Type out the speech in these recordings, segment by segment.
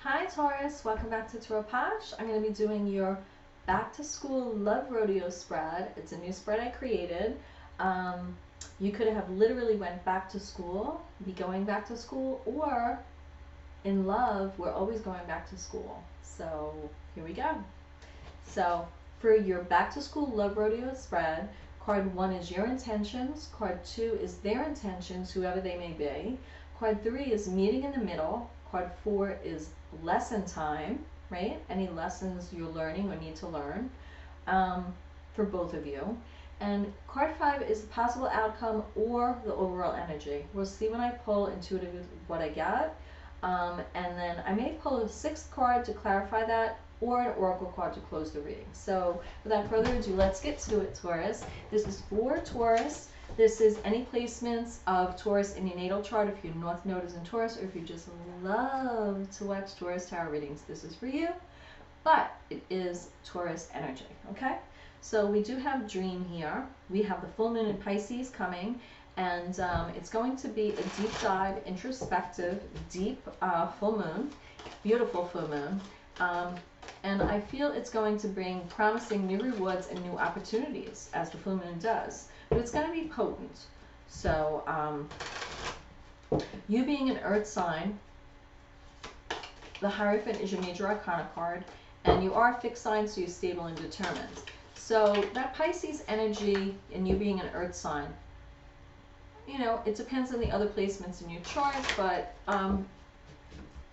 Hi Taurus, welcome back to POSH. I'm going to be doing your back to school love rodeo spread. It's a new spread I created. You could have literally went back to school, be going back to school, or in love, we're always going back to school. So here we go. So for your back to school love rodeo spread, card 1 is your intentions, card 2 is their intentions, whoever they may be, card 3 is meeting in the middle, card 4 is lesson time, right? Any lessons you're learning or need to learn for both of you. And card 5 is the possible outcome or the overall energy. We'll see when I pull intuitively what I get. And then I may pull a 6th card to clarify that, or an oracle card to close the reading. So without further ado, let's get to it, Taurus. This is for Taurus. This is any placements of Taurus in your natal chart if your North Node is in Taurus, or if you just love to watch Taurus tarot readings. This is for you, but it is Taurus energy, okay? So we do have dream here. We have the full moon in Pisces coming, and it's going to be a deep dive, introspective, deep full moon, beautiful full moon. And I feel it's going to bring promising new rewards and new opportunities, as the full moon does. But it's going to be potent. So you being an earth sign, the Hierophant is your major arcana card, and you are a fixed sign, so you're stable and determined. So that Pisces energy and you being an earth sign, you know, it depends on the other placements in your chart, but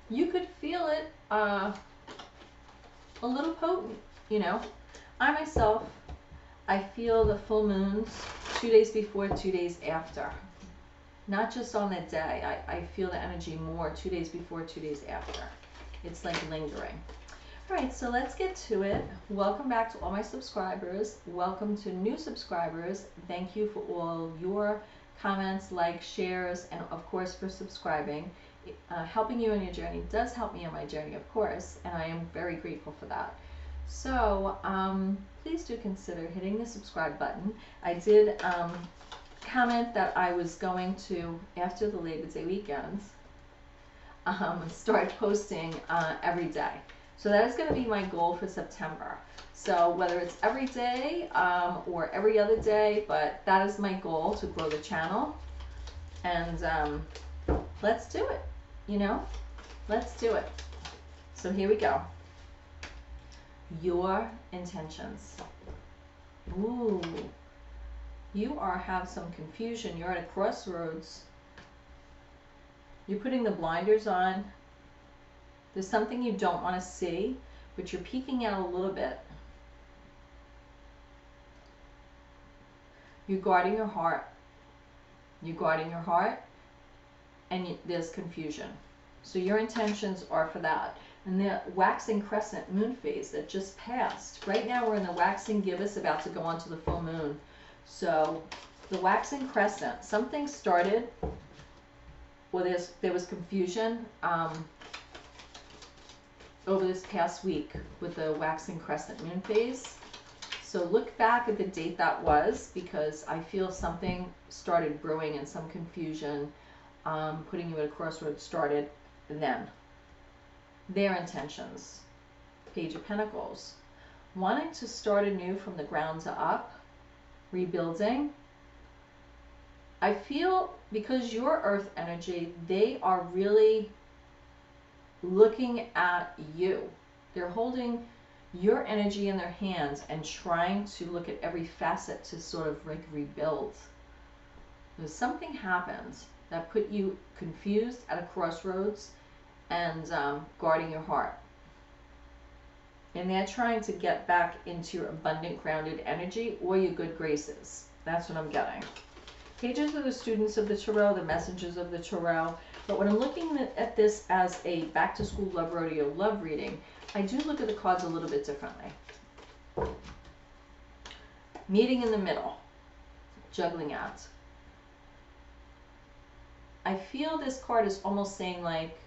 you could feel it a little potent, you know. I myself, I feel the full moons 2 days before, 2 days after. Not just on that day. I feel the energy more 2 days before, 2 days after. It's like lingering. All right, so let's get to it. Welcome back to all my subscribers. Welcome to new subscribers. Thank you for all your comments, likes, shares, and of course for subscribing. Helping you on your journey does help me on my journey, of course, and I am very grateful for that. So please do consider hitting the subscribe button. I did comment that I was going to, after the Labor Day weekend, start posting every day. So that is going to be my goal for September. So whether it's every day or every other day, but that is my goal, to grow the channel. And let's do it, you know? Let's do it. So here we go. Your intentions. Ooh. You have some confusion. You're at a crossroads. You're putting the blinders on. There's something you don't want to see, but you're peeking out a little bit. You're guarding your heart. You're guarding your heart, and there's confusion. So your intentions are for that. And the waxing crescent moon phase that just passed. Right now we're in the waxing gibbous, about to go on to the full moon. So the waxing crescent, something started, or there was confusion over this past week with the waxing crescent moon phase. So look back at the date that was, because I feel something started brewing and some confusion, putting you at a crossroads started then. Their intentions. Page of Pentacles. Wanting to start anew from the ground up, rebuilding. I feel because your earth energy, they are really looking at you. They're holding your energy in their hands and trying to look at every facet to sort of like rebuild. There's something happened that put you confused at a crossroads and guarding your heart. And they're trying to get back into your abundant, grounded energy or your good graces. That's what I'm getting. Pages are the students of the Tarot, the messengers of the Tarot. But when I'm looking at this as a back to school love rodeo love reading, I do look at the cards a little bit differently. Meeting in the middle. Juggling act. I feel this card is almost saying, like,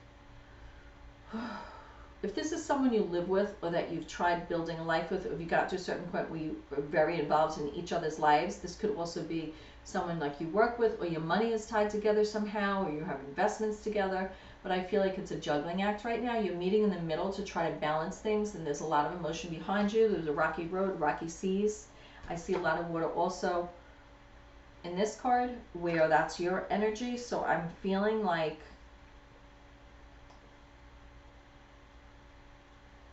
if this is someone you live with, or that you've tried building a life with, or if you got to a certain point where you are very involved in each other's lives, this could also be someone like you work with, or your money is tied together somehow, or you have investments together. but I feel like it's a juggling act right now. You're meeting in the middle to try to balance things, and there's a lot of emotion behind you. There's a rocky road, rocky seas. I see a lot of water also in this card where that's your energy. So I'm feeling like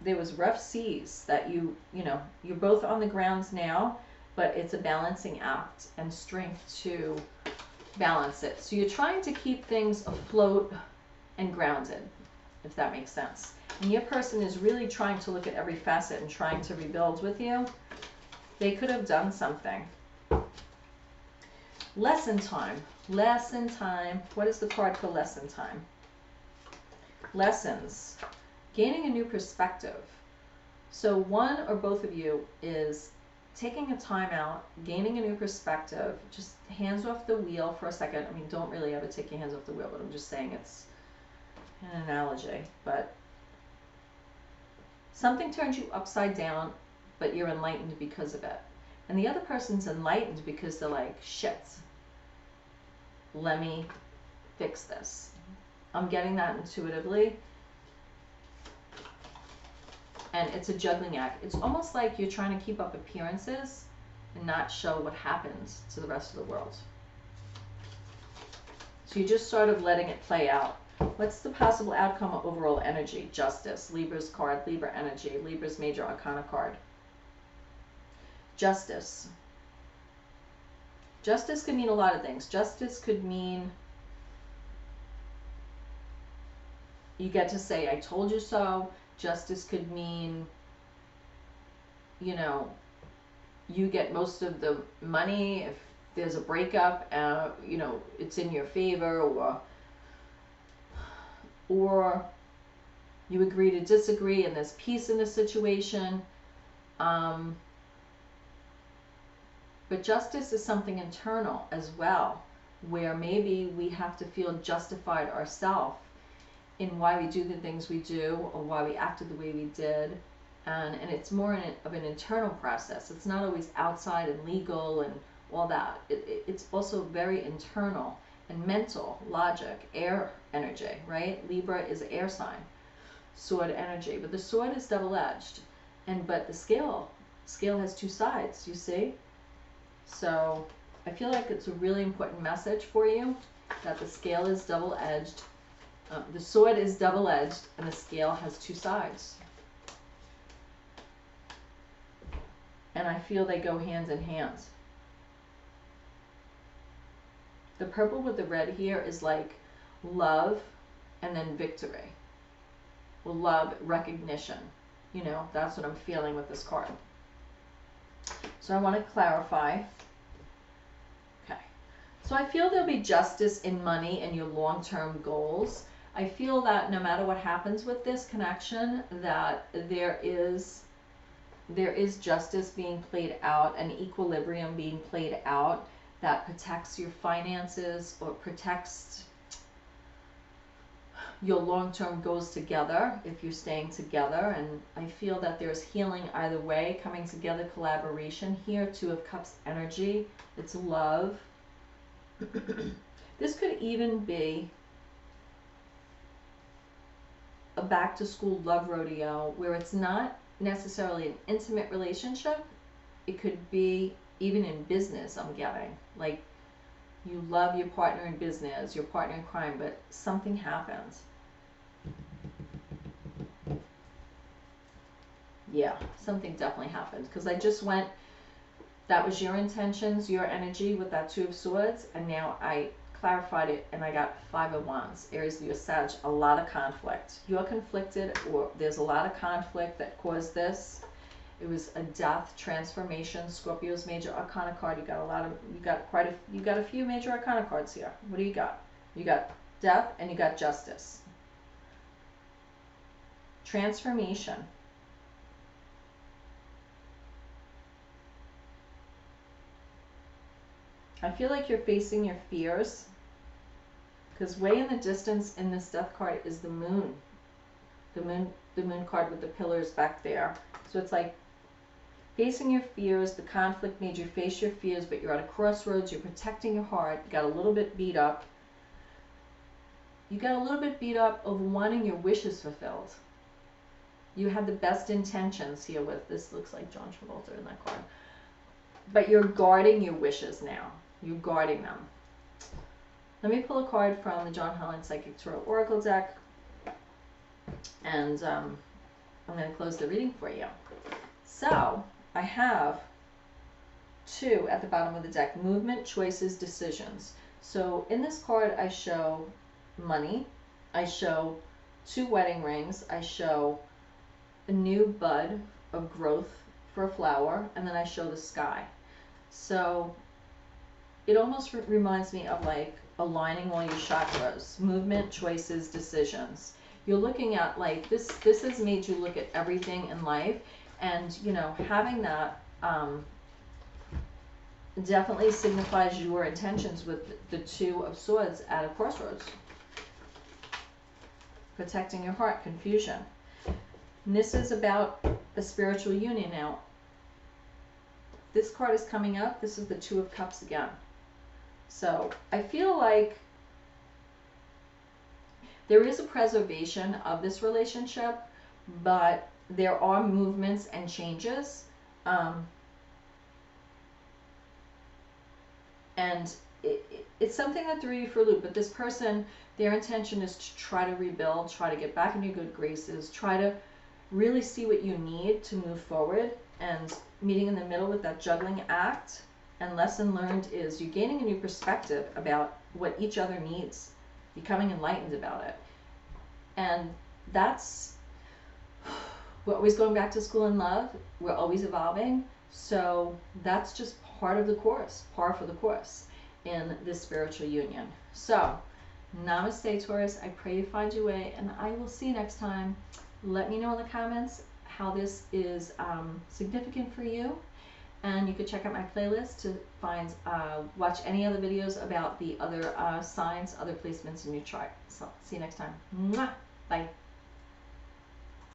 there was rough seas that you know, you're both on the grounds now, but it's a balancing act and strength to balance it. So you're trying to keep things afloat and grounded, if that makes sense. And your person is really trying to look at every facet and trying to rebuild with you. They could have done something. Lesson time. Lesson time. What is the card for lesson time? Lessons. Gaining a new perspective. So one or both of you is taking a time out, gaining a new perspective, just hands off the wheel for a second. I mean, don't really ever take your hands off the wheel, but I'm just saying it's an analogy. But something turns you upside down, but you're enlightened because of it. And the other person's enlightened because they're like, shit, let me fix this. I'm getting that intuitively. And it's a juggling act. It's almost like you're trying to keep up appearances and not show what happens to the rest of the world. So you're just sort of letting it play out. What's the possible outcome of overall energy? Justice. Libra's card, Libra energy. Libra's major arcana card. Justice. Justice could mean a lot of things. Justice could mean you get to say, I told you so. Justice could mean, you know, you get most of the money. If there's a breakup, you know, it's in your favor, or you agree to disagree and there's peace in the situation. But justice is something internal as well, where maybe we have to feel justified ourselves in why we do the things we do or why we acted the way we did. And it's more of an internal process. It's not always outside and legal and all that. It's also very internal and mental, logic, air energy, right? Libra is air sign, sword energy. But the sword is double-edged. But the scale has two sides, you see? So I feel like it's a really important message for you that the scale is double-edged. The sword is double-edged and the scale has two sides. And I feel they go hand in hand. The purple with the red here is like love and then victory. Well, love, recognition. You know, that's what I'm feeling with this card. So I want to clarify. Okay. So I feel there'll be justice in money and your long-term goals. I feel that no matter what happens with this connection, that there is justice being played out, an equilibrium being played out that protects your finances or protects your long-term goals together if you're staying together. And I feel that there's healing either way, coming together, collaboration here. Two of Cups energy. It's love. This could even be a back-to-school love rodeo where it's not necessarily an intimate relationship. It could be even in business, I'm getting. Like, you love your partner in business, your partner in crime, but something happens. Yeah, something definitely happened. Because I just went, that was your intentions, your energy with that Two of Swords, and now I clarified it and I got Five of Wands. Aries, Leo, Sag, a lot of conflict. You're conflicted, or there's a lot of conflict that caused this. It was a death, transformation. Scorpio's major arcana card. You got a few major arcana cards here. What do you got? You got death and you got justice. Transformation. I feel like you're facing your fears, because way in the distance in this death card is the moon. The moon card with the pillars back there. So it's like facing your fears. The conflict made you face your fears, but you're at a crossroads. You're protecting your heart. You got a little bit beat up. you got a little bit beat up of wanting your wishes fulfilled. You had the best intentions here with, this looks like John Travolta in that card. But you're guarding your wishes now. You're guarding them. Let me pull a card from the John Holland Psychic Tarot Oracle deck. And I'm going to close the reading for you. So, I have 2 at the bottom of the deck. Movement, choices, decisions. So, in this card, I show money. I show 2 wedding rings. I show a new bud of growth for a flower. And then I show the sky. So, it almost reminds me of like aligning all your chakras. Movement, choices, decisions. You're looking at like, this has made you look at everything in life. And, you know, having that definitely signifies your intentions with the 2 of Swords at a crossroads. Protecting your heart, confusion. And this is about a spiritual union now. This card is coming up. This is the 2 of Cups again. So I feel like there is a preservation of this relationship, but there are movements and changes. And it's something that threw you for a loop, but this person, their intention is to try to rebuild, try to get back in your good graces, try to really see what you need to move forward, and meeting in the middle with that juggling act. And lesson learned is you're gaining a new perspective about what each other needs, becoming enlightened about it. And that's, we're always going back to school in love, we're always evolving, so that's just part of the course, par for the course in this spiritual union. So, namaste, Taurus. I pray you find your way, and I will see you next time. Let me know in the comments how this is significant for you, and you can check out my playlist to find, watch any other videos about the other signs, other placements in your chart. So, see you next time. Mwah! Bye.